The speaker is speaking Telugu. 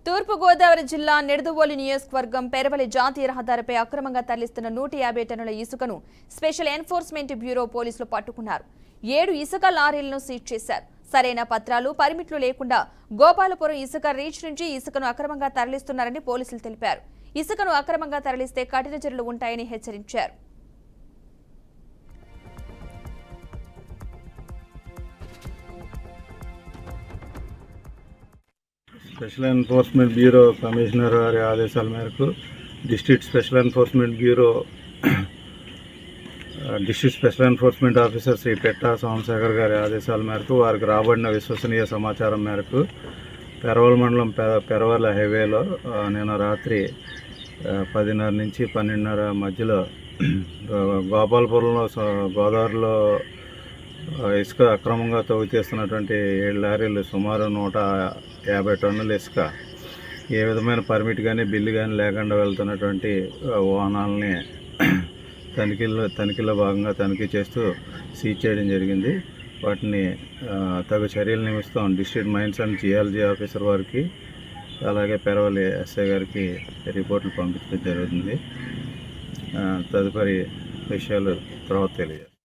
తూర్పుగోదావరి జిల్లా నిడదవోలు నియోజకవర్గం పెరవలి జాతీయ రహదారిపై అక్రమంగా తరలిస్తున్న 150 టన్నుల ఇసుకను స్పెషల్ ఎన్ఫోర్స్మెంట్ బ్యూరో పోలీసులు పట్టుకున్నారు. 7 ఇసుక లారీలను సీజ్ చేశారు. సరైన పత్రాలు, పర్మిట్లు లేకుండా గోపాలపురం ఇసుక రీచ్ నుంచి ఇసుకను అక్రమంగా తరలిస్తున్నారని పోలీసులు తెలిపారు. ఇసుకను అక్రమంగా తరలిస్తే కఠిన చర్యలు ఉంటాయని హెచ్చరించారు. స్పెషల్ ఎన్ఫోర్స్మెంట్ బ్యూరో కమిషనర్ గారి ఆదేశాల మేరకు district special enforcement officer Shri Petta Somasekhar గారి ఆదేశాల మేరకు వారికి రాబడిన విశ్వసనీయ సమాచారం మేరకు పెరవల్ మండలం పెరవల్ హైవేలో నిన్న రాత్రి 10:30 నుంచి 12:30 మధ్యలో గోపాలపురంలో గోదావరిలో ఇసుక అక్రమంగా తవ్వి తీస్తున్నటువంటి 7 లారీలు సుమారు 150 టన్నుల ఇసుక ఏ విధమైన పర్మిట్ కానీ బిల్లు కానీ లేకుండా వెళ్తున్నటువంటి వాహనాలని తనిఖీలో భాగంగా తనిఖీ చేస్తూ సీజ్ చేయడం జరిగింది. వాటిని తగు చర్యలు నిమిత్తం district mines and geology officer వారికి అలాగే పెరవలి ఎస్ఐ గారికి రిపోర్టులు పంపించడం జరుగుతుంది. తదుపరి విషయాలు తర్వాత తెలియజేస్తాం.